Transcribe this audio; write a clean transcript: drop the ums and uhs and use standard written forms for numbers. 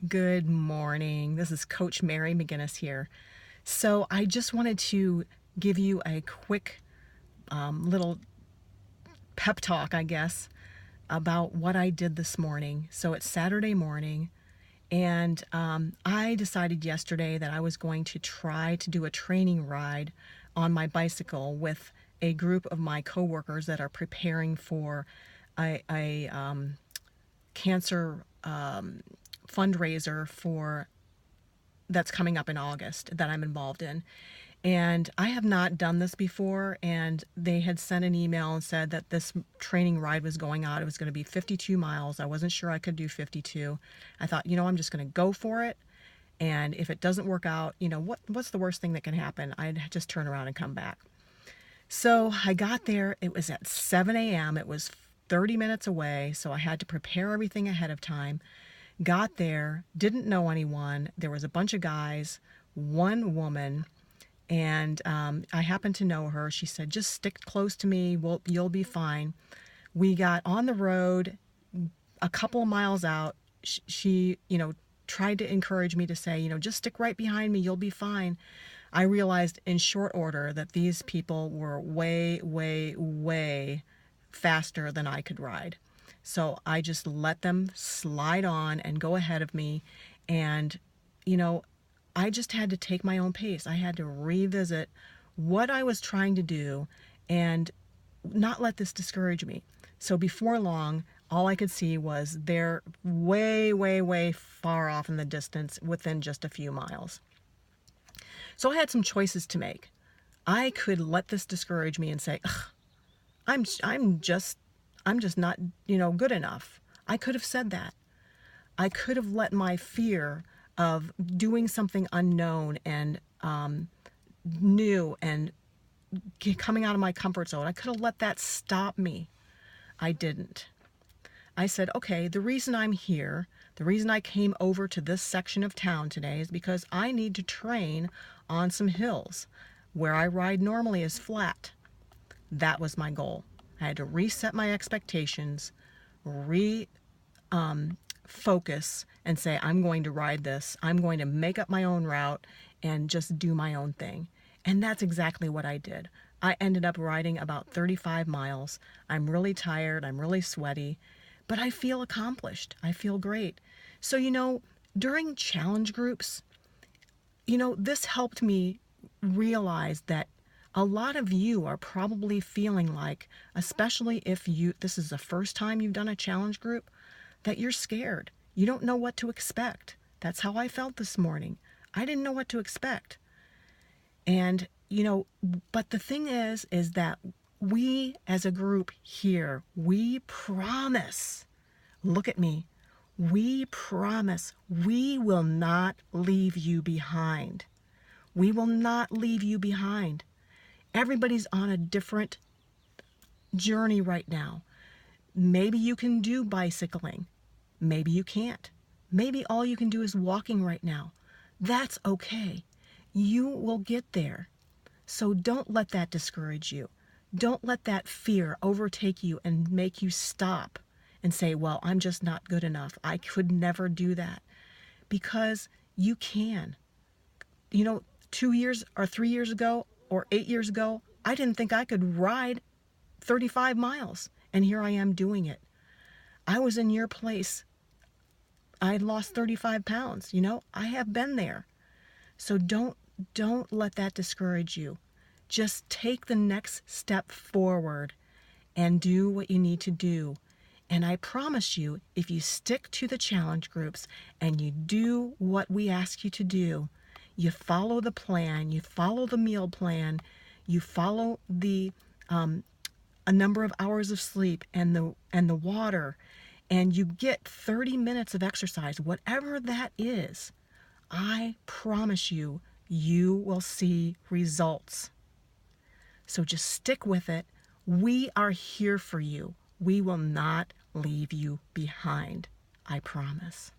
Good morning. This is Coach Mary McGinnis here. So I just wanted to give you a quick little pep talk, I guess, about what I did this morning. So it's Saturday morning, and I decided yesterday that I was going to try to do a training ride on my bicycle with a group of my coworkers that are preparing for a cancer fundraiser for that's coming up in August that I'm involved in. And I have not done this before, and they had sent an email and said that this training ride was going out. It was going to be 52 miles. I wasn't sure I could do 52. I thought, I'm just going to go for it. And if it doesn't work out, what's the worst thing that can happen? I'd just turn around and come back. So I got there. It was at 7 a.m. It was 30 minutes away, so I had to prepare everything ahead of time. Got there, didn't know anyone. There was a bunch of guys, one woman, and I happened to know her. She said, "Just stick close to me. You'll be fine." We got on the road a couple of miles out. She tried to encourage me to say, "Just stick right behind me. You'll be fine." I realized in short order that these people were way, way, way faster than I could ride. So I just let them slide on and go ahead of me. And, I just had to take my own pace. I had to revisit what I was trying to do and not let this discourage me. So before long, all I could see was they're way, way, way far off in the distance within just a few miles. So I had some choices to make. I could let this discourage me and say, "Ugh, I'm just not, good enough." I could have said that. I could have let my fear of doing something unknown and new and coming out of my comfort zone, I could have let that stop me. I didn't. I said, okay, the reason I'm here, the reason I came over to this section of town today is because I need to train on some hills. Where I ride normally is flat. That was my goal. I had to reset my expectations, focus, and say, I'm going to ride this. I'm going to make up my own route and just do my own thing. And that's exactly what I did. I ended up riding about 35 miles. I'm really tired. I'm really sweaty, but I feel accomplished. I feel great. So, during challenge groups, this helped me realize that a lot of you are probably feeling like, especially if this is the first time you've done a challenge group, that you're scared. You don't know what to expect. That's how I felt this morning. I didn't know what to expect. And, but the thing is that we as a group here, we promise, look at me, we promise we will not leave you behind. We will not leave you behind. Everybody's on a different journey right now. Maybe you can do bicycling. Maybe you can't. Maybe all you can do is walking right now. That's okay. You will get there. So don't let that discourage you. Don't let that fear overtake you and make you stop and say, well, I'm just not good enough. I could never do that. Because you can. 2 years or 3 years ago or 8 years ago, I didn't think I could ride 35 miles. And here I am doing it. I was in your place. I lost 35 pounds. I have been there. So don't let that discourage you. Just take the next step forward and do what you need to do. And I promise you, if you stick to the challenge groups and you do what we ask you to do, you follow the plan, you follow the meal plan, you follow the a number of hours of sleep and the water, and you get 30 minutes of exercise, whatever that is, I promise you, you will see results. So just stick with it. We are here for you. We will not leave you behind. I promise.